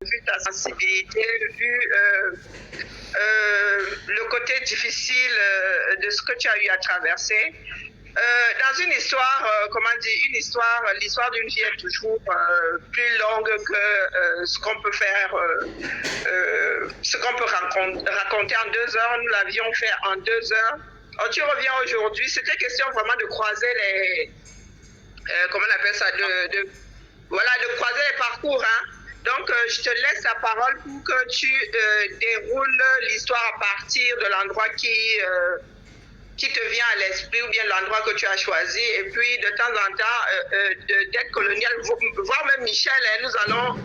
vu ta sensibilité, vu le côté difficile de ce que tu as eu à traverser. Dans une histoire, l'histoire d'une vie est toujours plus longue que ce qu'on peut faire, ce qu'on peut raconter en 2 heures. Nous l'avions fait en 2 heures. Alors, tu reviens aujourd'hui, c'était question vraiment de croiser les, comment on appelle ça, de croiser les parcours, hein. Donc, je te laisse la parole pour que tu déroules l'histoire à partir de l'endroit qui te vient à l'esprit ou bien l'endroit que tu as choisi. Et puis, de temps en temps, d'être colonial, voire même Michel, nous allons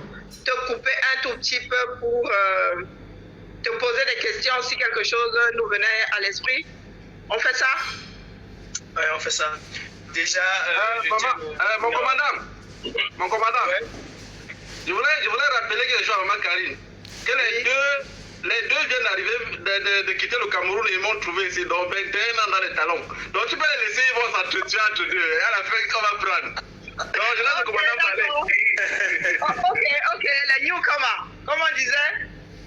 te couper un tout petit peu pour te poser des questions si quelque chose nous venait à l'esprit. On fait ça? Oui, on fait ça. Déjà, mon commandant, ouais. je voulais rappeler quelque chose à Maman Karine, que les deux viennent d'arriver, de quitter le Cameroun et ils m'ont trouvé ici, donc 21 ans dans les talons. Donc tu peux les laisser, ils vont s'entretuer entre deux, et à la fin, on va prendre. Donc je laisse le commandant parler. Ok, les newcomers, comme on disait,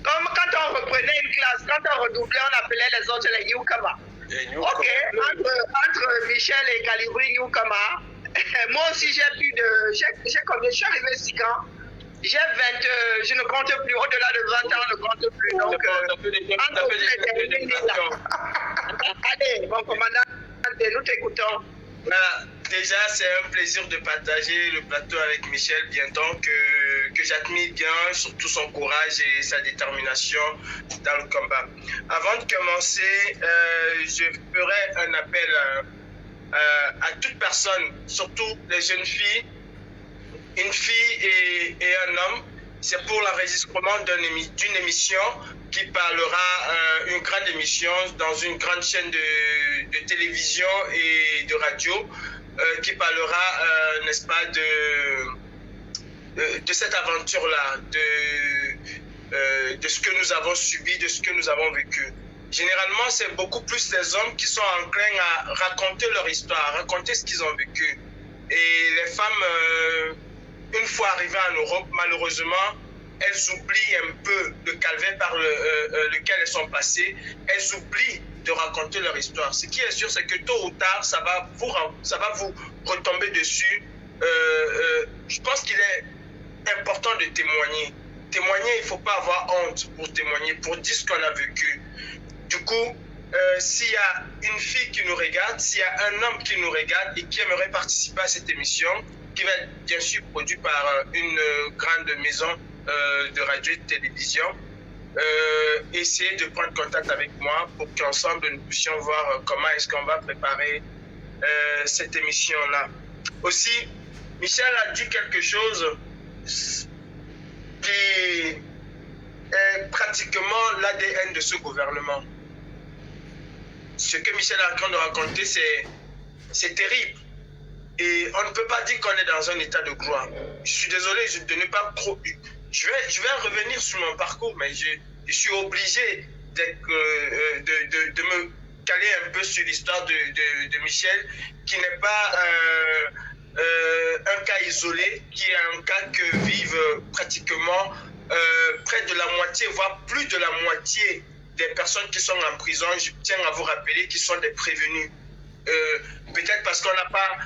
comme quand on reprenait une classe, quand on redoublait, on appelait les autres les newcomers. Ok, entre Michel et Calibri newcomer, moi aussi j'ai plus de, je suis arrivé ici quand j'ai 20, je ne compte plus, au-delà de 20 ans, je ne compte plus. Donc, allez, mon commandant, nous t'écoutons. Voilà, déjà, c'est un plaisir de partager le plateau avec Michel Bienton, que j'admire bien, surtout son courage et sa détermination dans le combat. Avant de commencer, je ferai un appel à toute personne, surtout les jeunes filles, une fille et un homme. C'est pour l'enregistrement d'une émission qui parlera, une grande émission dans une grande chaîne de télévision et de radio, qui parlera, n'est-ce pas, de cette aventure-là, de ce que nous avons subi, de ce que nous avons vécu. Généralement, c'est beaucoup plus les hommes qui sont enclins à raconter leur histoire, à raconter ce qu'ils ont vécu. Et les femmes, une fois arrivées en Europe, malheureusement, elles oublient un peu le calvaire par lequel elles sont passées. Elles oublient de raconter leur histoire. Ce qui est sûr, c'est que tôt ou tard, ça va vous retomber dessus. Je pense qu'il est important de témoigner. Témoigner, il ne faut pas avoir honte pour témoigner, pour dire ce qu'on a vécu. Du coup, s'il y a une fille qui nous regarde, s'il y a un homme qui nous regarde et qui aimerait participer à cette émission, qui va être bien sûr produite par une grande maison de radio et de télévision, essayez de prendre contact avec moi pour qu'ensemble nous puissions voir comment est-ce qu'on va préparer cette émission-là. Aussi, Michel a dit quelque chose qui est pratiquement l'ADN de ce gouvernement. Ce que Michel est en train de raconter, c'est terrible. Et on ne peut pas dire qu'on est dans un état de gloire. Je suis désolé de ne pas trop... Je vais revenir sur mon parcours, mais je suis obligé de me caler un peu sur l'histoire de Michel, qui n'est pas un cas isolé, qui est un cas que vivent pratiquement près de la moitié, voire plus de la moitié des personnes qui sont en prison. Je tiens à vous rappeler qu'ils sont des prévenus. Peut-être parce qu'on n'a pas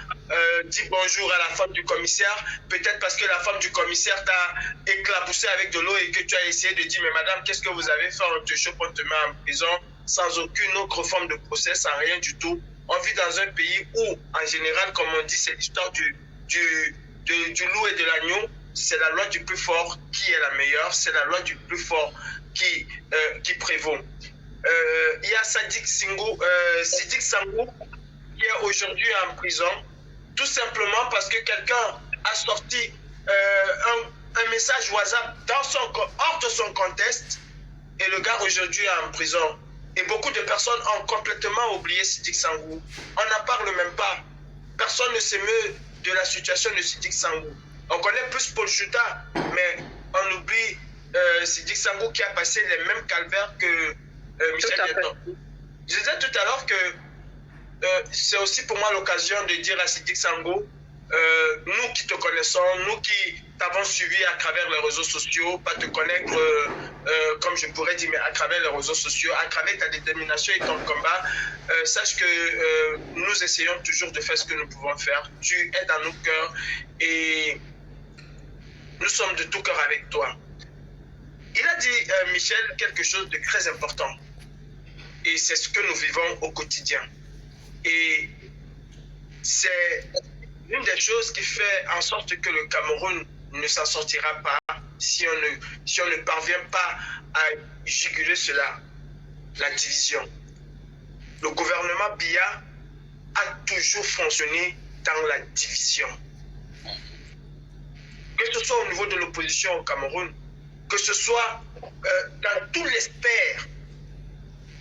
dit bonjour à la femme du commissaire, peut-être parce que la femme du commissaire t'a éclaboussé avec de l'eau et que tu as essayé de dire mais madame, qu'est-ce que vous avez fait, on te chope, on te met en prison sans aucune autre forme de procès, sans rien du tout. On vit dans un pays où, en général, comme on dit, c'est l'histoire du loup et de l'agneau. C'est la loi du plus fort qui est la meilleure, c'est la loi du plus fort qui prévaut. Il y a Sidik Sangou qui est aujourd'hui en prison, tout simplement parce que quelqu'un a sorti un message WhatsApp hors de son contexte, et le gars aujourd'hui est en prison. Et beaucoup de personnes ont complètement oublié Sidik Sangou. On n'en parle même pas. Personne ne s'émeut de la situation de Sidik Sangou. On connaît plus Paul Chouta, mais on oublie Sidik Sangou qui a passé les mêmes calvaires que Michel Bienton. Je disais tout à l'heure que c'est aussi pour moi l'occasion de dire à Sidik Sangou nous qui te connaissons, nous qui t'avons suivi à travers les réseaux sociaux, pas te connaître comme je pourrais dire, mais à travers les réseaux sociaux, à travers ta détermination et ton combat, sache que nous essayons toujours de faire ce que nous pouvons faire. Tu es dans nos cœurs et nous sommes de tout cœur avec toi. Il a dit, Michel, quelque chose de très important. Et c'est ce que nous vivons au quotidien. Et c'est une des choses qui fait en sorte que le Cameroun ne s'en sortira pas si on ne parvient pas à juguler cela, la division. Le gouvernement Biya a toujours fonctionné dans la division. Que ce soit au niveau de l'opposition au Cameroun, que ce soit dans tous les sphères,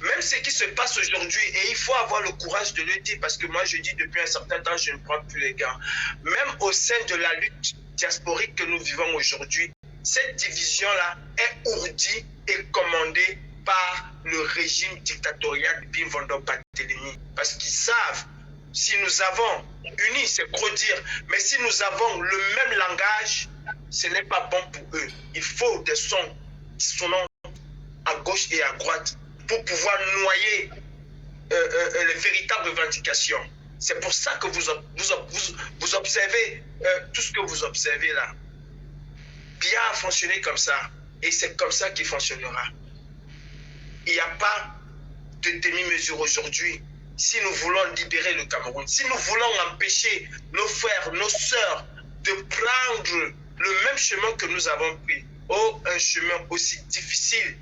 même ce qui se passe aujourd'hui, et il faut avoir le courage de le dire, parce que moi je dis depuis un certain temps, je ne prends plus les gants. Même au sein de la lutte diasporique que nous vivons aujourd'hui, cette division-là est ourdie et commandée par le régime dictatorial de Bimvondo Barthélemy. Parce qu'ils savent, si nous avons unis, c'est trop dire, mais si nous avons le même langage, ce n'est pas bon pour eux. Il faut des sons dissonants à gauche et à droite pour pouvoir noyer les véritables revendications. C'est pour ça que vous observez tout ce que vous observez là. Bien fonctionner comme ça, et c'est comme ça qu'il fonctionnera. Il n'y a pas de demi-mesure aujourd'hui. Si nous voulons libérer le Cameroun, si nous voulons empêcher nos frères, nos sœurs de prendre le même chemin que nous avons pris, un chemin aussi difficile,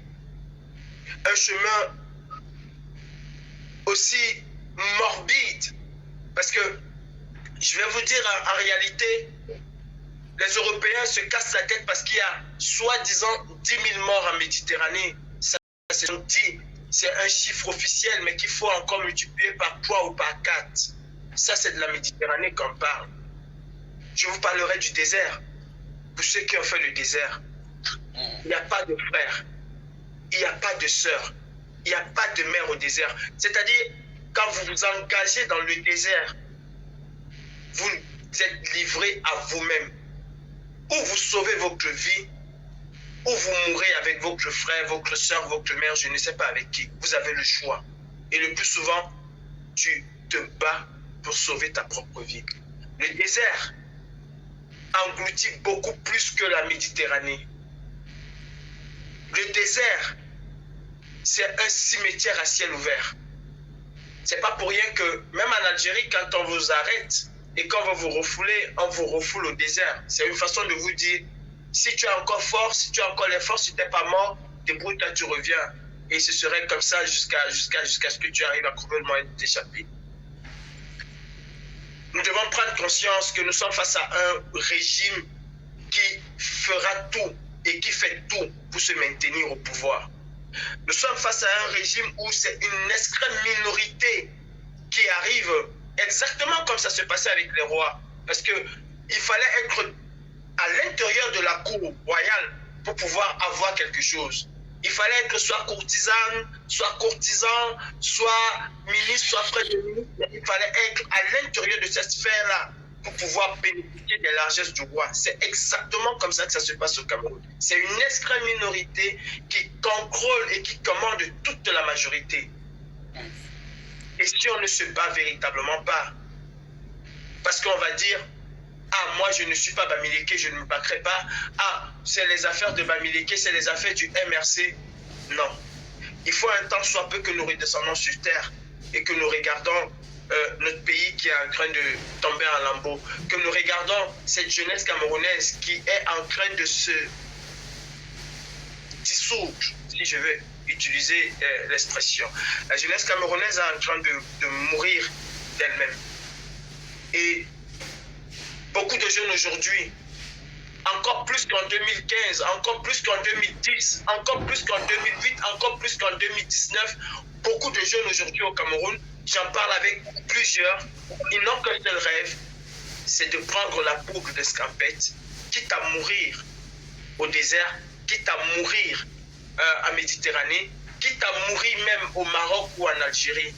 un chemin aussi morbide, parce que je vais vous dire en réalité, les Européens se cassent la tête parce qu'il y a soi-disant 10 000 morts en Méditerranée. Ça, c'est un chiffre officiel, mais qu'il faut encore multiplier par 3 ou par 4. Ça, c'est de la Méditerranée qu'on parle. Je vous parlerai du désert. Pour ceux qui ont fait le désert, il n'y a pas de frères, il n'y a pas de sœurs, il n'y a pas de mère au désert. C'est-à-dire, quand vous vous engagez dans le désert, vous êtes livré à vous-même. Ou vous sauvez votre vie, ou vous mourrez avec votre frère, votre soeur, votre mère, je ne sais pas avec qui. Vous avez le choix. Et le plus souvent, tu te bats pour sauver ta propre vie. Le désert engloutit beaucoup plus que la Méditerranée. Le désert, c'est un cimetière à ciel ouvert. C'est pas pour rien que, même en Algérie, quand on vous arrête et qu'on va vous refouler, on vous refoule au désert. C'est une façon de vous dire, si tu es encore fort, si tu as encore les forces, si tu n'es pas mort, débrouille-toi, tu reviens. Et ce serait comme ça jusqu'à ce que tu arrives à trouver le moyen de t'échapper. Nous devons prendre conscience que nous sommes face à un régime qui fera tout et qui fait tout pour se maintenir au pouvoir. Nous sommes face à un régime où c'est une extrême minorité qui arrive exactement comme ça se passait avec les rois. Parce qu'il fallait être à l'intérieur de la cour royale pour pouvoir avoir quelque chose. Il fallait être soit courtisane, soit courtisan, soit ministre, soit premier ministre. Il fallait être à l'intérieur de cette sphère-là pour pouvoir bénéficier des largesses du roi. C'est exactement comme ça que ça se passe au Cameroun. C'est une extrême minorité qui contrôle et qui commande toute la majorité. Et si on ne se bat véritablement pas, parce qu'on va dire, ah, moi je ne suis pas Bamileke, je ne me battrai pas. Ah, c'est les affaires de Bamileke, c'est les affaires du MRC. Non. Il faut un temps soit peu que nous redescendons sur terre et que nous regardons notre pays qui est en train de tomber en lambeaux, que nous regardons cette jeunesse camerounaise qui est en train de se dissoudre, si je veux utiliser l'expression. La jeunesse camerounaise est en train de mourir d'elle-même. Et beaucoup de jeunes aujourd'hui, encore plus qu'en 2015, encore plus qu'en 2010, encore plus qu'en 2008, encore plus qu'en 2019, beaucoup de jeunes aujourd'hui au Cameroun, j'en parle avec plusieurs, ils n'ont qu'un seul rêve, c'est de prendre la poudre d'escampette, quitte à mourir au désert, quitte à mourir en Méditerranée, quitte à mourir même au Maroc ou en Algérie,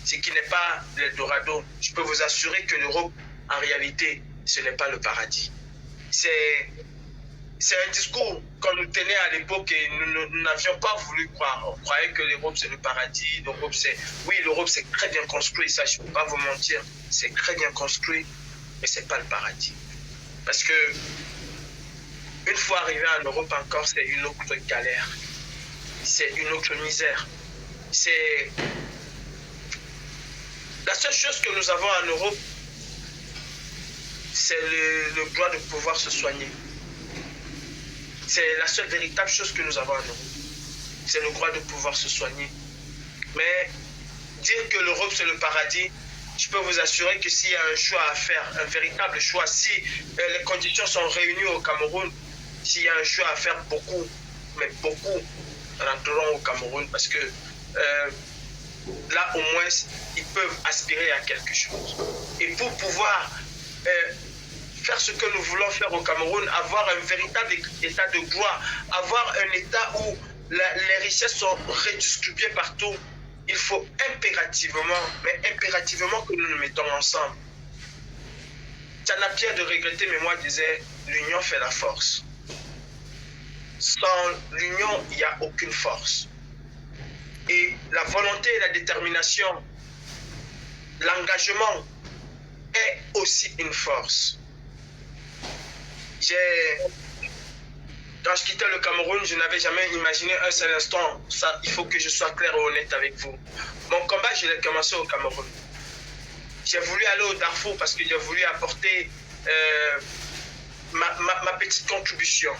ce qui n'est pas l'Eldorado. Je peux vous assurer que l'Europe, en réalité, ce n'est pas le paradis. C'est un discours qu'on nous tenait à l'époque et nous n'avions pas voulu croire. On croyait que l'Europe c'est le paradis, l'Europe c'est... Oui, l'Europe c'est très bien construit, ça je ne peux pas vous mentir. C'est très bien construit, mais ce n'est pas le paradis. Parce que une fois arrivé en Europe encore, c'est une autre galère. C'est une autre misère. C'est... La seule chose que nous avons en Europe, c'est le droit de pouvoir se soigner. C'est la seule véritable chose que nous avons en Europe. C'est le droit de pouvoir se soigner. Mais dire que l'Europe c'est le paradis, je peux vous assurer que s'il y a un choix à faire, un véritable choix, si les conditions sont réunies au Cameroun, s'il y a un choix à faire, beaucoup, mais beaucoup rentreront au Cameroun parce que là au moins ils peuvent aspirer à quelque chose. Et pour pouvoir faire ce que nous voulons faire au Cameroun, avoir un véritable état de droit, avoir un état où les richesses sont redistribuées partout, il faut impérativement, mais impérativement que nous nous mettons ensemble. Ça n'a Pierre de regretter, mais moi disais, l'union fait la force. Sans l'union, il n'y a aucune force. Et la volonté et la détermination, l'engagement est aussi une force. Quand je quittais le Cameroun, je n'avais jamais imaginé un seul instant. Ça, il faut que je sois clair et honnête avec vous. Mon combat, je l'ai commencé au Cameroun. J'ai voulu aller au Darfour parce que j'ai voulu apporter ma petite contribution.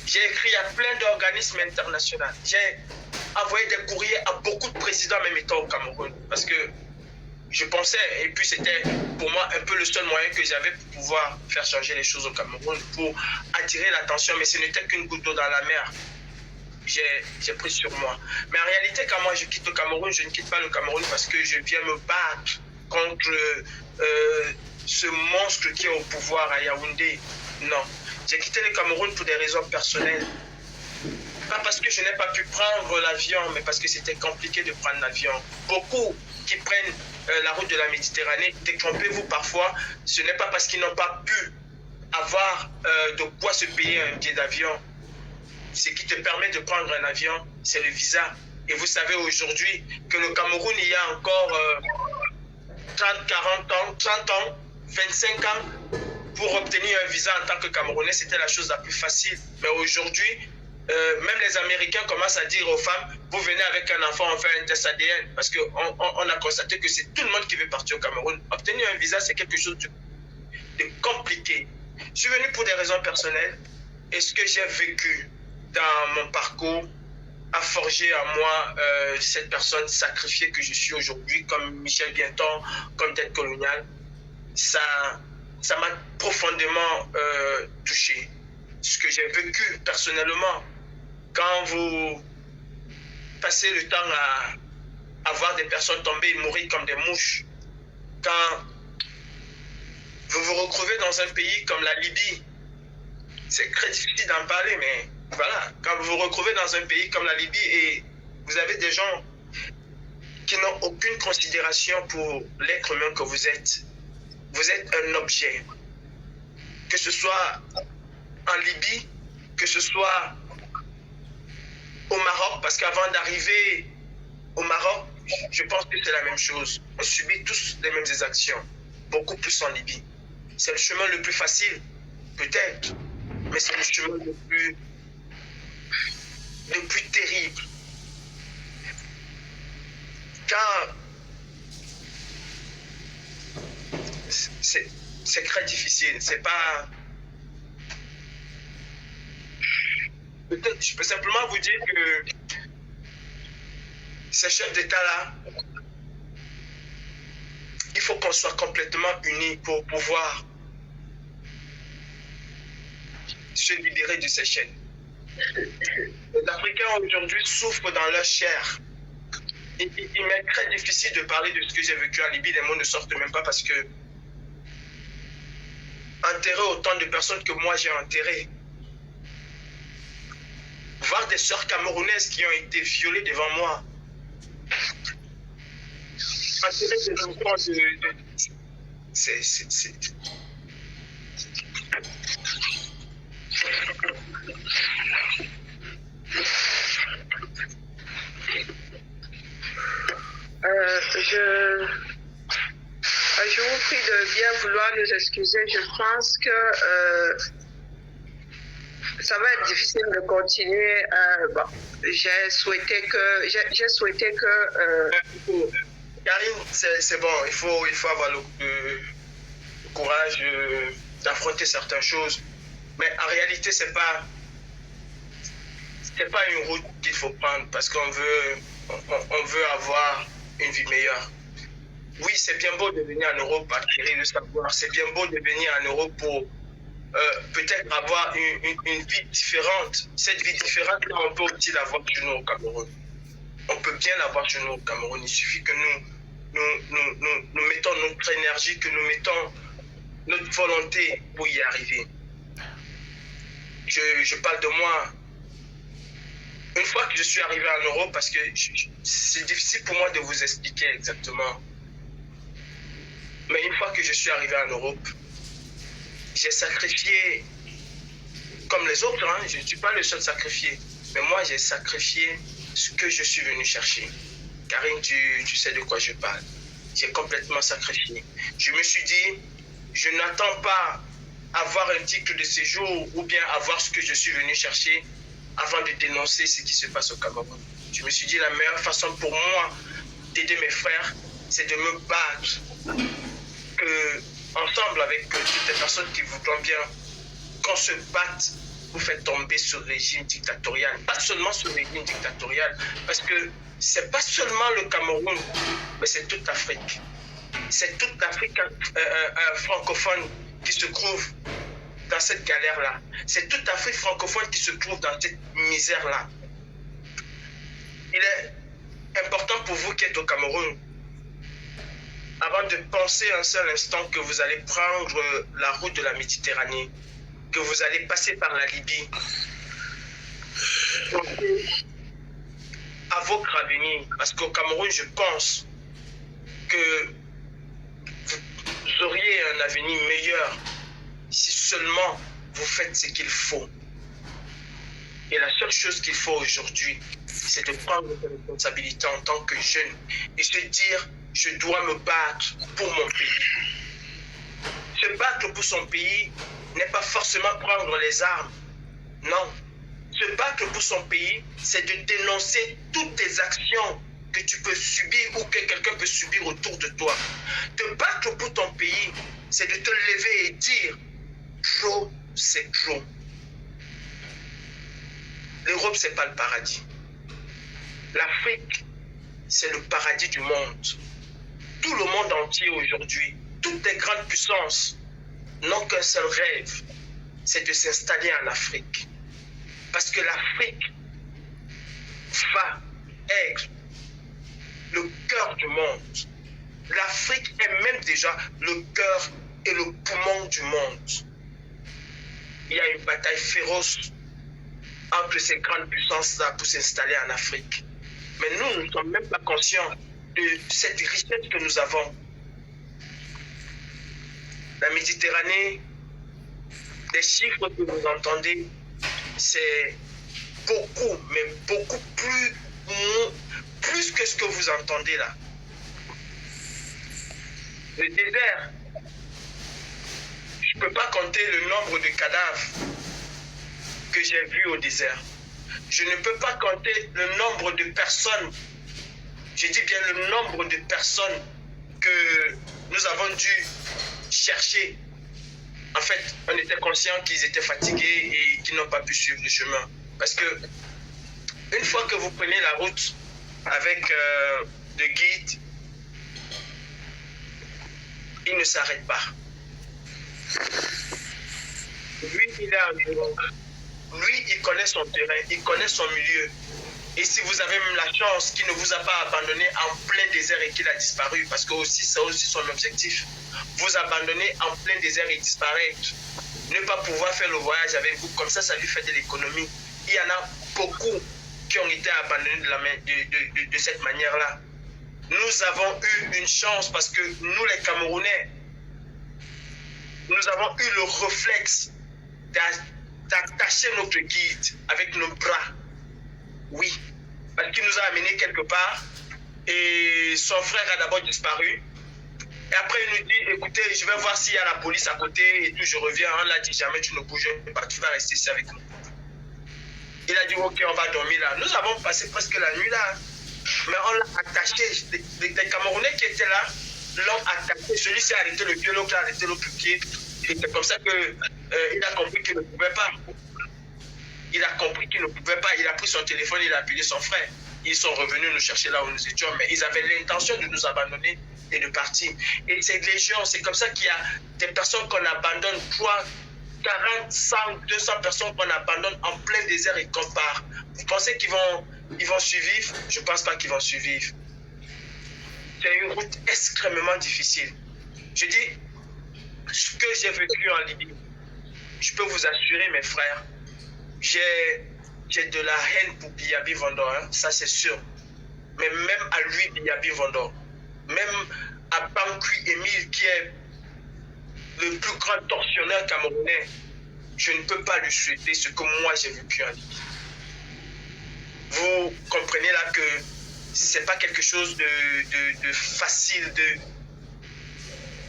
J'ai écrit à plein d'organismes internationaux. J'ai envoyé des courriers à beaucoup de présidents, même étant au Cameroun. Parce que je pensais, et puis c'était pour moi un peu le seul moyen que j'avais pour pouvoir faire changer les choses au Cameroun, pour attirer l'attention, mais ce n'était qu'une goutte d'eau dans la mer. J'ai pris sur moi. Mais en réalité, quand moi je quitte le Cameroun, je ne quitte pas le Cameroun parce que je viens me battre contre ce monstre qui est au pouvoir à Yaoundé. Non. J'ai quitté le Cameroun pour des raisons personnelles. Pas parce que je n'ai pas pu prendre l'avion, mais parce que c'était compliqué de prendre l'avion. Beaucoup qui prennent la route de la Méditerranée, détrompez-vous parfois, ce n'est pas parce qu'ils n'ont pas pu avoir de quoi se payer un billet d'avion. Ce qui te permet de prendre un avion, c'est le visa. Et vous savez aujourd'hui que le Cameroun, il y a encore 30, 40 ans, 30 ans, 25 ans, pour obtenir un visa en tant que Camerounais, c'était la chose la plus facile. Mais aujourd'hui, même les Américains commencent à dire aux femmes, vous venez avec un enfant, on fait un test ADN, parce qu'on a constaté que c'est tout le monde qui veut partir au Cameroun. Obtenir un visa, c'est quelque chose de compliqué. Je suis venu pour des raisons personnelles, et ce que j'ai vécu dans mon parcours a forgé en moi cette personne sacrifiée que je suis aujourd'hui, comme Michel Bienton, comme tête coloniale. Ça m'a profondément touché. Ce que j'ai vécu personnellement, quand vous passez le temps à voir des personnes tomber et mourir comme des mouches, quand vous vous retrouvez dans un pays comme la Libye, c'est très difficile d'en parler, mais voilà, quand vous vous retrouvez dans un pays comme la Libye et vous avez des gens qui n'ont aucune considération pour l'être humain que vous êtes un objet. Que ce soit en Libye, que ce soit au Maroc, parce qu'avant d'arriver au Maroc, je pense que c'est la même chose. On subit tous les mêmes exactions, beaucoup plus en Libye. C'est le chemin le plus facile, peut-être, mais c'est le chemin le plus terrible. Car c'est très difficile, c'est pas... Peut-être, je peux simplement vous dire que ces chefs d'État-là, il faut qu'on soit complètement unis pour pouvoir se libérer de ces chaînes. Les Africains aujourd'hui souffrent dans leur chair. Il m'est très difficile de parler de ce que j'ai vécu en Libye, les mots ne sortent même pas parce que enterrer autant de personnes que moi j'ai enterrées, voir des sœurs camerounaises qui ont été violées devant moi, enterrer des enfants bien vouloir nous excuser. Je pense que ça va être difficile de continuer. Bon, j'ai souhaité que Karine, c'est bon, il faut avoir le courage d'affronter certaines choses. Mais en réalité, c'est pas une route qu'il faut prendre parce qu'on veut avoir une vie meilleure. Oui, c'est bien beau de venir en Europe acquérir le savoir. C'est bien beau de venir en Europe pour peut-être avoir une vie différente. Cette vie différente, on peut aussi l'avoir chez nous au Cameroun. On peut bien l'avoir chez nous au Cameroun. Il suffit que nous mettons notre énergie, que nous mettons notre volonté pour y arriver. Je parle de moi. Une fois que je suis arrivé en Europe, parce que c'est difficile pour moi de vous expliquer exactement. Mais une fois que je suis arrivé en Europe, j'ai sacrifié, comme les autres, hein, je ne suis pas le seul sacrifié, mais moi j'ai sacrifié ce que je suis venu chercher. Karine, tu sais de quoi je parle. J'ai complètement sacrifié. Je me suis dit, je n'attends pas avoir un titre de séjour ou bien avoir ce que je suis venu chercher avant de dénoncer ce qui se passe au Cameroun. Je me suis dit, la meilleure façon pour moi d'aider mes frères, c'est de me battre. Ensemble avec toutes les personnes qui voudront bien, qu'on se batte pour faire tomber ce régime dictatorial. Pas seulement ce régime dictatorial, parce que c'est pas seulement le Cameroun, mais c'est toute l'Afrique. C'est toute l'Afrique francophone qui se trouve dans cette galère-là. C'est toute l'Afrique francophone qui se trouve dans cette misère-là. Il est important pour vous qui êtes au Cameroun, avant de penser un seul instant que vous allez prendre la route de la Méditerranée, que vous allez passer par la Libye, à votre avenir. Parce qu'au Cameroun, je pense que vous auriez un avenir meilleur si seulement vous faites ce qu'il faut. Et la seule chose qu'il faut aujourd'hui, c'est de prendre vos responsabilités en tant que jeune et se dire, je dois me battre pour mon pays. Se battre pour son pays n'est pas forcément prendre les armes. Non. Se battre pour son pays, c'est de dénoncer toutes les actions que tu peux subir ou que quelqu'un peut subir autour de toi. Te battre pour ton pays, c'est de te lever et dire, trop, c'est trop. L'Europe, c'est pas le paradis. L'Afrique, c'est le paradis du monde. Tout le monde entier aujourd'hui, toutes les grandes puissances n'ont qu'un seul rêve, c'est de s'installer en Afrique. Parce que l'Afrique va être le cœur du monde. L'Afrique est même déjà le cœur et le poumon du monde. Il y a une bataille féroce entre ces grandes puissances-là pour s'installer en Afrique. Mais nous ne sommes même pas conscients de cette richesse que nous avons. La Méditerranée, les chiffres que vous entendez, c'est beaucoup, mais beaucoup plus que ce que vous entendez là. Le désert, je ne peux pas compter le nombre de cadavres que j'ai vus au désert. Je ne peux pas compter le nombre de personnes, je dis bien le nombre de personnes que nous avons dû chercher. En fait, on était conscient qu'ils étaient fatigués et qu'ils n'ont pas pu suivre le chemin. Parce que une fois que vous prenez la route avec le guide, il ne s'arrête pas. Lui, il a lui, il connaît son terrain, il connaît son milieu. Et si vous avez même la chance qu'il ne vous a pas abandonné en plein désert et qu'il a disparu, parce que aussi, c'est aussi son objectif, vous abandonner en plein désert et disparaître, ne pas pouvoir faire le voyage avec vous, comme ça lui fait de l'économie. Il y en a beaucoup qui ont été abandonnés de cette manière-là. Nous avons eu une chance parce que nous, les Camerounais, nous avons eu le réflexe d'attacher notre guide avec nos bras. Oui, parce qu'il nous a amenés quelque part et son frère a d'abord disparu. Et après, il nous dit, écoutez, je vais voir s'il y a la police à côté et tout, je reviens. On l'a dit, jamais tu ne bouges pas, tu vas rester ici avec nous. Il a dit, ok, on va dormir là. Nous avons passé presque la nuit là. Mais on l'a attaché. Des Camerounais qui étaient là l'ont attaché. Celui-ci a arrêté le pied, l'autre a arrêté l'autre pied. Et c'est comme ça qu'il a compris qu'il ne pouvait pas. Il a compris qu'il ne pouvait pas. Il a pris son téléphone, il a appelé son frère. Ils sont revenus nous chercher là où nous étions. Mais ils avaient l'intention de nous abandonner et de partir. Et c'est légion. C'est comme ça qu'il y a des personnes qu'on abandonne. 3, 40, 100, 200 personnes qu'on abandonne en plein désert et qu'on part. Vous pensez qu'ils vont survivre? Je ne pense pas qu'ils vont survivre. C'est une route extrêmement difficile. Je dis, ce que j'ai vécu en Libye, je peux vous assurer, mes frères, j'ai de la haine pour Biyabi Vendor, hein, ça c'est sûr. Mais même à lui, Biyabi Vendor, même à Bankui Emile, qui est le plus grand tortionneur camerounais, je ne peux pas lui souhaiter ce que moi j'ai vécu en Libye. Vous comprenez là que ce n'est pas quelque chose de facile,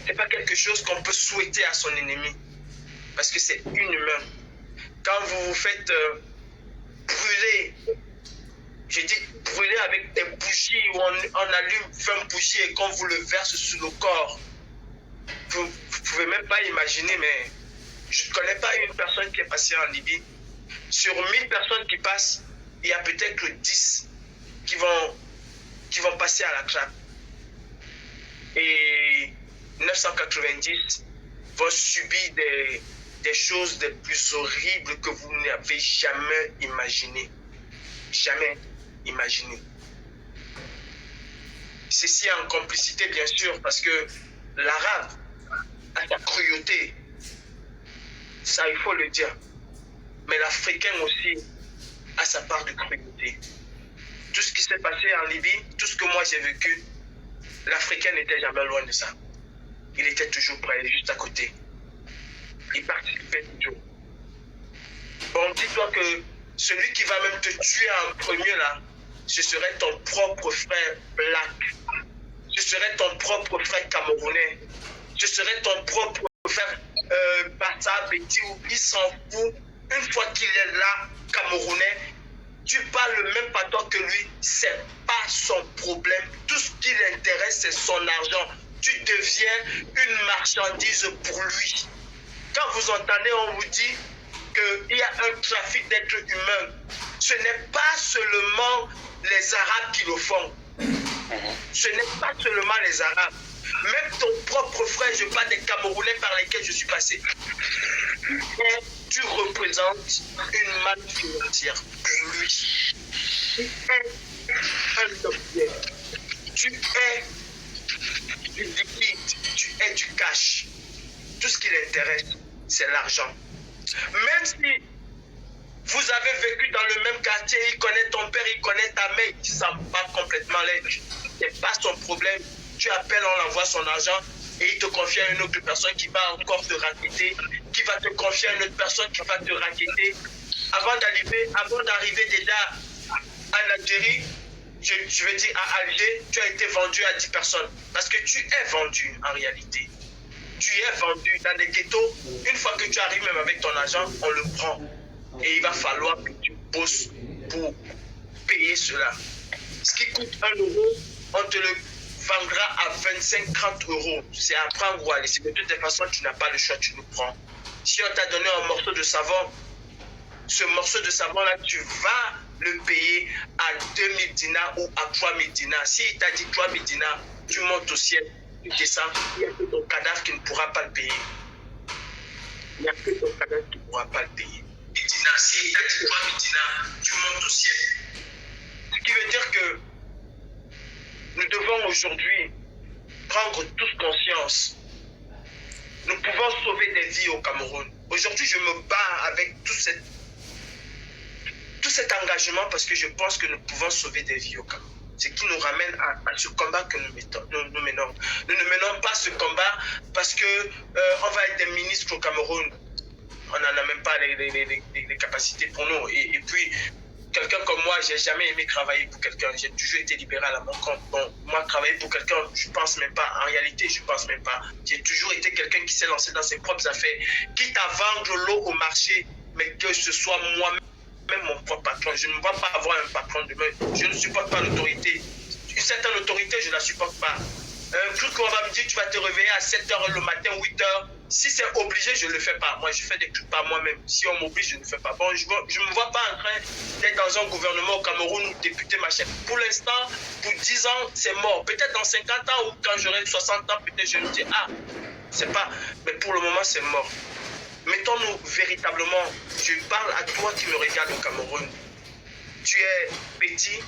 c'est pas quelque chose qu'on peut souhaiter à son ennemi, parce que c'est inhumain. Quand vous vous faites brûler, je dis brûler avec des bougies, où on allume 20 bougies et qu'on vous le verse sous le corps, vous ne pouvez même pas imaginer, mais je ne connais pas une personne qui est passée en Libye. Sur 1000 personnes qui passent, il y a peut-être que 10 qui vont passer à la trappe. Et 990 vont subir des choses les plus horribles que vous n'avez jamais imaginées. Jamais imaginé. Ceci en complicité, bien sûr, parce que l'arabe a sa cruauté. Ça, il faut le dire. Mais l'Africain aussi a sa part de cruauté. Tout ce qui s'est passé en Libye, tout ce que moi j'ai vécu, l'Africain n'était jamais loin de ça. Il était toujours prêt, juste à côté. Il participait toujours. Bon, dis-toi que celui qui va même te tuer en premier là, ce serait ton propre frère black. Ce serait ton propre frère camerounais. Ce serait ton propre frère Bata, Betty, il s'en fout. Une fois qu'il est là, camerounais, tu parles même pas toi que lui, c'est pas son problème. Tout ce qui l'intéresse, c'est son argent. Tu deviens une marchandise pour lui. Quand vous entendez, on vous dit qu'il y a un trafic d'êtres humains, ce n'est pas seulement les Arabes qui le font. Ce n'est pas seulement les Arabes. Même ton propre frère, je parle des Camerounais par lesquels je suis passé. Et tu représentes une manne financière pour lui. Tu es un objet. Tu es du liquide. Tu es du cash. Tout ce qui l'intéresse, c'est l'argent. Même si vous avez vécu dans le même quartier, il connaît ton père, il connaît ta mère, il s'en bat complètement l'aide. Ce n'est pas son problème. Tu appelles, on envoie son argent et il te confie à une autre personne qui va encore te racketter, qui va te confier à une autre personne qui va te racketter. Avant d'arriver déjà en Algérie, je veux dire à Alger, tu as été vendu à 10 personnes. Parce que tu es vendu en réalité. Tu es vendu dans des ghettos. Une fois que tu arrives même avec ton argent, on le prend. Et il va falloir que tu bosses pour payer cela. Ce qui coûte 1 euro, on te le vendra à 25-30 euros. C'est à prendre ou à laisser. De toutes les façons, tu n'as pas le choix, tu le prends. Si on t'a donné un morceau de savon, ce morceau de savon-là, tu vas le payer à 2000 dinars ou à 3000 dinars. S'il t'a dit 3000 dinars, tu montes au ciel, tu descends, il n'y a que ton cadavre qui ne pourra pas le payer. Il n'y a que ton cadavre qui ne pourra pas le payer. S'il t'a dit 3000 dinars, tu montes au ciel. Ce qui veut dire que nous devons aujourd'hui prendre tous conscience. Nous pouvons sauver des vies au Cameroun. Aujourd'hui, je me bats avec tout cet engagement parce que je pense que nous pouvons sauver des vies au Cameroun. Ce qui nous ramène à ce combat que nous menons. Nous ne menons pas ce combat parce qu'on va être des ministres au Cameroun. On n'en a même pas les capacités pour nous. Et puis, quelqu'un comme moi, j'ai jamais aimé travailler pour quelqu'un. J'ai toujours été libéral à mon compte. Bon, moi, travailler pour quelqu'un, je pense même pas. En réalité, je pense même pas. J'ai toujours été quelqu'un qui s'est lancé dans ses propres affaires, quitte à vendre l'eau au marché, mais que ce soit moi-même mon propre patron. Je ne vais pas avoir un patron demain. Je ne supporte pas l'autorité. Une certaine autorité, je ne la supporte pas. Un truc qu'on va me dire, tu vas te réveiller à 7h le matin, 8h. Si c'est obligé, je ne le fais pas. Moi, je fais des trucs par moi-même. Si on m'oblige, je ne le fais pas. Bon, je ne me vois pas en train d'être dans un gouvernement au Cameroun ou député, machin. Pour l'instant, pour 10 ans, c'est mort. Peut-être dans 50 ans ou quand j'aurai 60 ans, peut-être je me dis, ah, c'est pas. Mais pour le moment, c'est mort. Mettons-nous véritablement, je parle à toi qui me regarde au Cameroun. Tu es petit,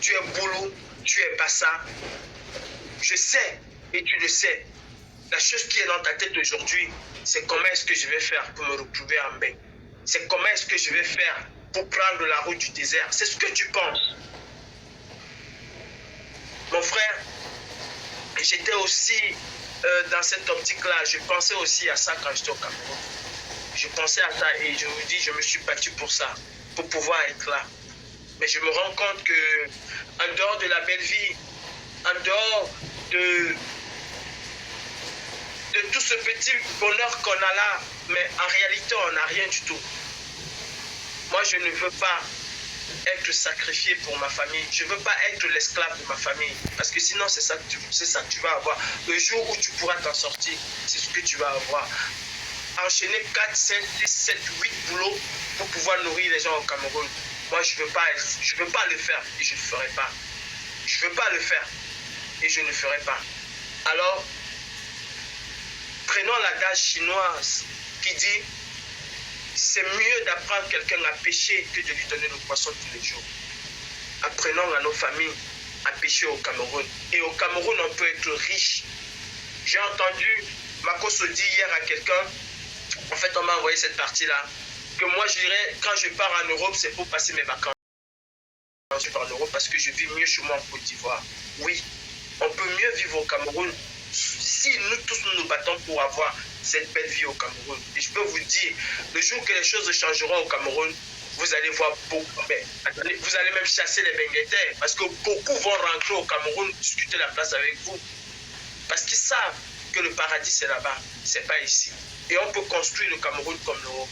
tu es boulot, tu es bassa. Je sais, et tu le sais, la chose qui est dans ta tête aujourd'hui, c'est comment est-ce que je vais faire pour me retrouver en bain. C'est comment est-ce que je vais faire pour prendre la route du désert. C'est ce que tu penses. Mon frère, j'étais aussi dans cette optique-là. Je pensais aussi à ça quand j'étais au Cameroun. Je pensais à ça et je vous dis, je me suis battu pour ça, pour pouvoir être là. Mais je me rends compte que en dehors de la belle vie, en dehors de tout ce petit bonheur qu'on a là, mais en réalité, on n'a rien du tout. Moi, je ne veux pas être sacrifié pour ma famille. Je ne veux pas être l'esclave de ma famille. Parce que sinon, c'est ça que tu vas avoir. Le jour où tu pourras t'en sortir, c'est ce que tu vas avoir. Enchaîner 4, 5, 6, 7, 8 boulots pour pouvoir nourrir les gens au Cameroun. Moi, je ne veux pas le faire et je ne le ferai pas. Je ne veux pas le faire et je ne le ferai pas. Alors, prenons l'adage chinoise qui dit c'est mieux d'apprendre quelqu'un à pêcher que de lui donner le poisson tous les jours. Apprenons à nos familles à pêcher au Cameroun. Et au Cameroun, on peut être riche. J'ai entendu Makoso dire hier à quelqu'un, en fait, on m'a envoyé cette partie-là, que moi, je dirais, quand je pars en Europe, c'est pour passer mes vacances. Je pars en Europe parce que je vis mieux chez moi en Côte d'Ivoire. Oui, on peut mieux vivre au Cameroun si nous tous nous battons pour avoir cette belle vie au Cameroun. Et je peux vous dire, le jour que les choses changeront au Cameroun, vous allez voir beaucoup, mais vous allez même chasser les Benguetais, parce que beaucoup vont rentrer au Cameroun discuter la place avec vous. Parce qu'ils savent que le paradis c'est là-bas, c'est pas ici. Et on peut construire le Cameroun comme l'Europe.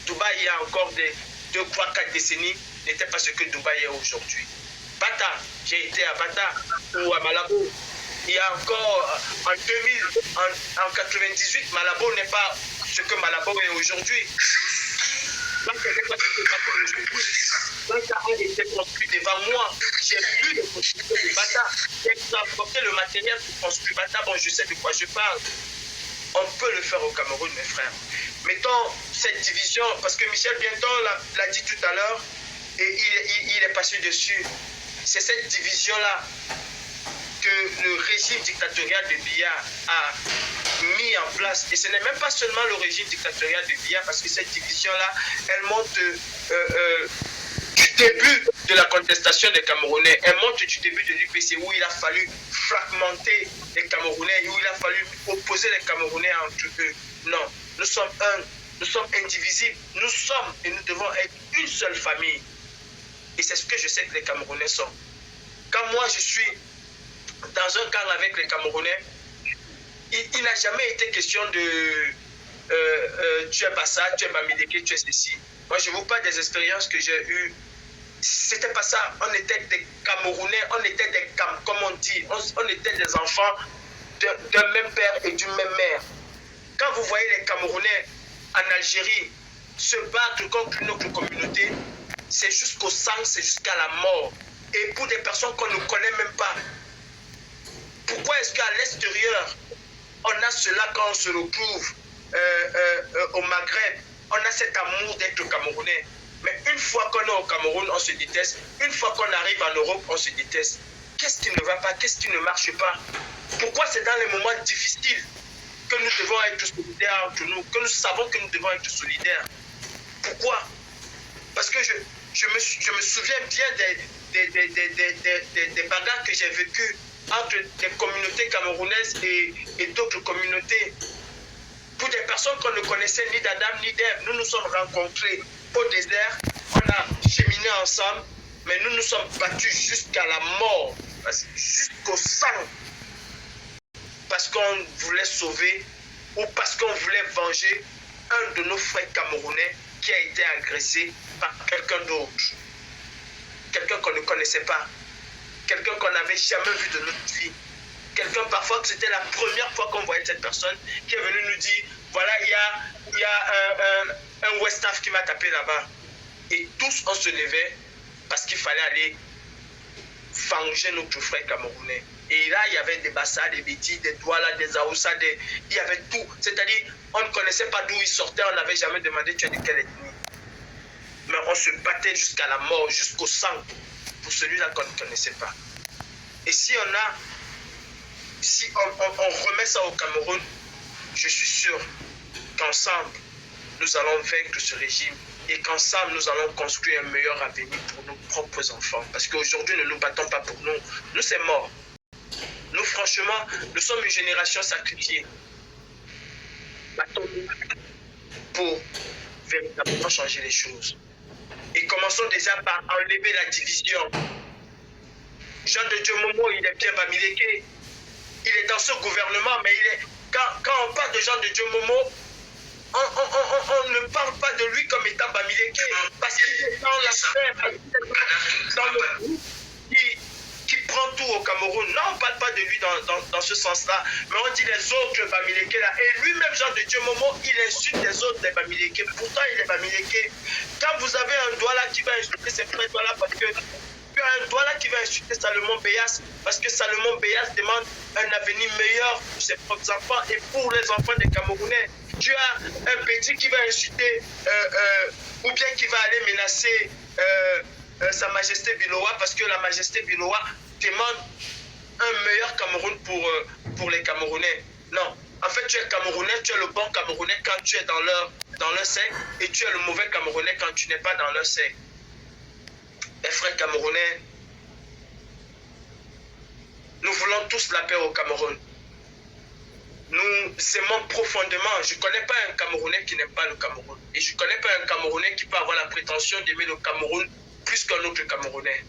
Dubaï, il y a encore 2, 3, 4 décennies, n'était pas ce que Dubaï est aujourd'hui. Bata, j'ai été à Bata ou à Malabo. Il y a encore en 2000, en 98, Malabo n'est pas ce que Malabo est aujourd'hui. Bata n'est pas ce que Bata est aujourd'hui. Bata a été construit devant moi. J'ai vu les constructeurs de Bata. J'ai transporté le matériel pour construire Bata. Bon, je sais de quoi je parle. On peut le faire au Cameroun, mes frères. Mettons cette division, parce que Michel Bienton l'a dit tout à l'heure, et il est passé dessus. C'est cette division-là que le régime dictatorial de Biya a mis en place. Et ce n'est même pas seulement le régime dictatorial de Biya, parce que cette division-là, elle monte du début de la contestation des Camerounais. Elle monte du début de l'UPC, où il a fallu fragmenter les Camerounais, où il a fallu opposer les Camerounais entre eux. Non, nous sommes un, nous sommes indivisibles, nous sommes et nous devons être une seule famille. Et c'est ce que je sais que les Camerounais sont. Quand moi je suis dans un camp avec les Camerounais, il n'a jamais été question de tu es Bassa, tu es Bamileke, tu es ceci. Moi je vous parle des expériences que j'ai eues. C'était pas ça. On était des Camerounais, on était des comme on dit, on était des enfants d'un même père et d'une même mère. Quand vous voyez les Camerounais en Algérie se battre contre une autre communauté, c'est jusqu'au sang, c'est jusqu'à la mort. Et pour des personnes qu'on ne connaît même pas. Pourquoi est-ce qu'à l'extérieur, on a cela quand on se retrouve au Maghreb, on a cet amour d'être Camerounais. Mais une fois qu'on est au Cameroun, on se déteste. Une fois qu'on arrive en Europe, on se déteste. Qu'est-ce qui ne va pas? Qu'est-ce qui ne marche pas? Pourquoi c'est dans les moments difficiles que nous devons être solidaires entre nous, que nous savons que nous devons être solidaires? Pourquoi? Parce que je me souviens bien des bagarres que j'ai vécues entre des communautés camerounaises et d'autres communautés. Pour des personnes qu'on ne connaissait ni d'Adam ni d'Ève, nous nous sommes rencontrés au désert, on a cheminé ensemble, mais nous nous sommes battus jusqu'à la mort, jusqu'au sang, parce qu'on voulait sauver ou parce qu'on voulait venger un de nos frères camerounais qui a été agressé par quelqu'un d'autre, quelqu'un qu'on ne connaissait pas, quelqu'un qu'on n'avait jamais vu de notre vie, quelqu'un parfois que c'était la première fois qu'on voyait cette personne qui est venue nous dire, voilà, il y a un Westaf qui m'a tapé là-bas. Et tous on se levait parce qu'il fallait aller venger notre frère camerounais. Et là, il y avait des Bassa, des Bétis, des Douala, des Aoussa, il y avait tout. C'est-à-dire, on ne connaissait pas d'où ils sortaient, on n'avait jamais demandé tu es de quelle ethnie. Mais on se battait jusqu'à la mort, jusqu'au sang, pour celui-là qu'on ne connaissait pas. Et si on remet ça au Cameroun, je suis sûr qu'ensemble, nous allons vaincre ce régime et qu'ensemble, nous allons construire un meilleur avenir pour nos propres enfants. Parce qu'aujourd'hui, ne nous battons pas pour nous. Nous, c'est mort. Nous, franchement, nous sommes une génération sacrifiée. Battons-nous pour véritablement changer les choses. Et commençons déjà par enlever la division. Jean de Dieu Momo, il est bien Bamileke. Il est dans ce gouvernement, mais quand on parle de Jean de Dieu Momo, on ne parle pas de lui comme étant Bamileke, parce qu'il est dans l'affaire, dans le groupe qui prend tout au Cameroun. Non, on ne parle pas de lui dans ce sens-là, mais on dit les autres Bamileke là. Et lui-même, Jean de Dieu Momo, il insulte les autres des Bamileke. Pourtant, il est Bamileke. Quand vous avez un Douala qui va insulter ses frères Douala parce que un Douala qui va insulter Salomon Beyas parce que Salomon Beyas demande un avenir meilleur pour ses propres enfants et pour les enfants des Camerounais. Tu as un petit qui va insulter ou bien qui va aller menacer Sa Majesté Bilowa parce que la Majesté Bilowa demande un meilleur Cameroun pour les Camerounais. Non, en fait tu es Camerounais, tu es le bon Camerounais quand tu es dans leur sein et tu es le mauvais Camerounais quand tu n'es pas dans leur sein. Les frères camerounais, nous voulons tous la paix au Cameroun. Nous aimons profondément. Je ne connais pas un Camerounais qui n'aime pas le Cameroun. Et je ne connais pas un Camerounais qui peut avoir la prétention d'aimer le Cameroun plus qu'un autre Camerounais.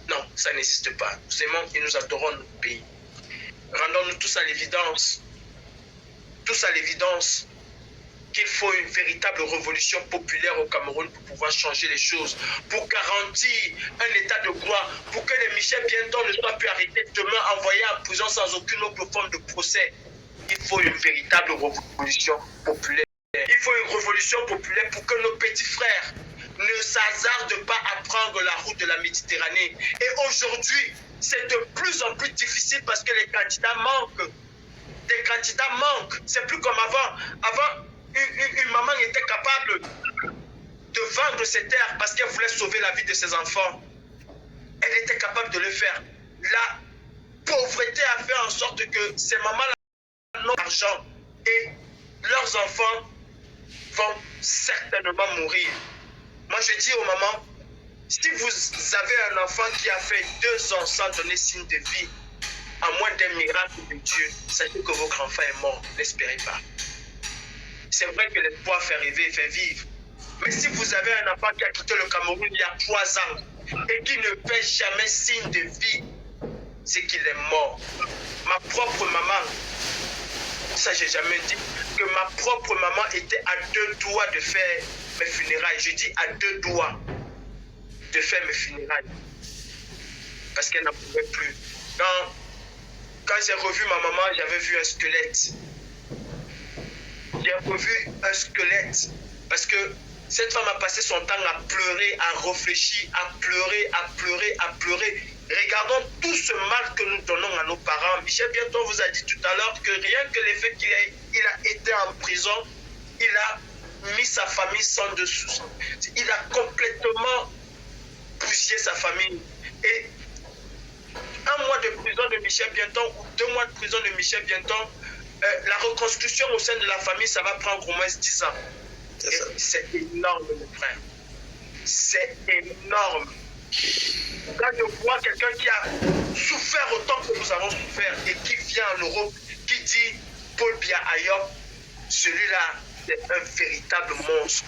Non, ça n'existe pas. Nous aimons et nous adorons notre pays. Rendons-nous tous à l'évidence qu'il faut une véritable révolution populaire au Cameroun pour pouvoir changer les choses, pour garantir un état de droit, pour que les Michel Bienton ne soient plus arrêtés demain, envoyés en prison sans aucune autre forme de procès. Il faut une véritable révolution populaire. Il faut une révolution populaire pour que nos petits frères ne s'hasardent pas à prendre la route de la Méditerranée. Et aujourd'hui, c'est de plus en plus difficile parce que les candidats manquent. Des candidats manquent. C'est plus comme avant. Avant, une maman était capable de vendre ses terres parce qu'elle voulait sauver la vie de ses enfants. Elle était capable de le faire. La pauvreté a fait en sorte que ces mamans-là n'ont pas d'argent et leurs enfants vont certainement mourir. Moi, je dis aux mamans, si vous avez un enfant qui a fait 2 ans sans donner signe de vie, à moins d'un miracle de Dieu, sachez que votre enfant est mort. N'espérez pas. C'est vrai que l'espoir fait rêver, fait vivre. Mais si vous avez un enfant qui a quitté le Cameroun il y a 3 ans et qui ne fait jamais signe de vie, c'est qu'il est mort. Ma propre maman, ça j'ai jamais dit, que ma propre maman était à 2 doigts de faire mes funérailles. Je dis à 2 doigts de faire mes funérailles. Parce qu'elle n'en pouvait plus. Quand j'ai revu ma maman, j'avais vu un squelette. J'ai revu un squelette parce que cette femme a passé son temps à pleurer, à réfléchir, à pleurer, à pleurer, à pleurer. Regardons tout ce mal que nous donnons à nos parents. Michel Bienton vous a dit tout à l'heure que rien que le fait qu'il a été en prison, il a mis sa famille sans dessous. Il a complètement bousillé sa famille. Et 1 mois de prison de Michel Bienton ou 2 mois de prison de Michel Bienton, la reconstruction au sein de la famille, ça va prendre au moins 10 ans. C'est énorme, mes frères. C'est énorme. Quand je vois quelqu'un qui a souffert autant que nous avons souffert et qui vient en Europe, qui dit Paul Biya Ayop, celui-là, c'est un véritable monstre.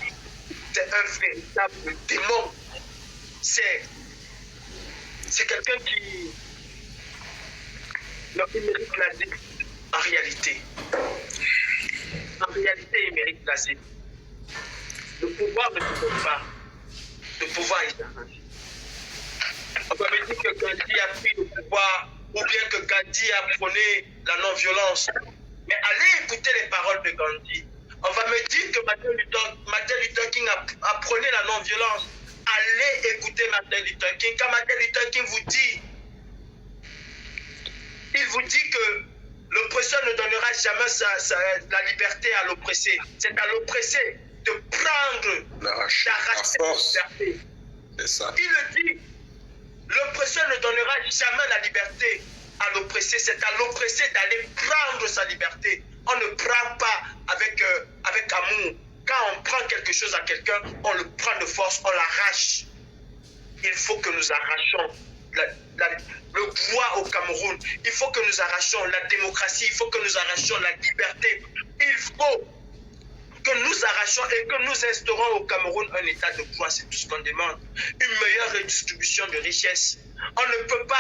c'est un véritable démon. C'est quelqu'un qui il mérite l'asile en réalité. En réalité, il mérite l'asile. Le pouvoir ne se donne pas. Le pouvoir est arrangé. On va me dire que Gandhi a pris le pouvoir ou bien que Gandhi a prôné la non-violence. Mais allez écouter les paroles de Gandhi. On va me dire que Martin Luther King a prôné la non-violence. Allez écouter Martin Luther King. Quand Martin Luther King vous dit, il vous dit que l'oppresseur ne donnera jamais la liberté à l'oppressé. C'est à l'oppressé de prendre, d'arracher la liberté. C'est ça. Il le dit. L'oppresseur ne donnera jamais la liberté à l'oppressé. C'est à l'oppressé d'aller prendre sa liberté. On ne prend pas avec amour. Quand on prend quelque chose à quelqu'un, on le prend de force, on l'arrache. Il faut que nous arrachions le droit au Cameroun. Il faut que nous arrachions la démocratie. Il faut que nous arrachions la liberté. Il faut que nous arrachions et que nous instaurons au Cameroun un état de droit. C'est tout ce qu'on demande. Une meilleure redistribution de richesses. On ne peut pas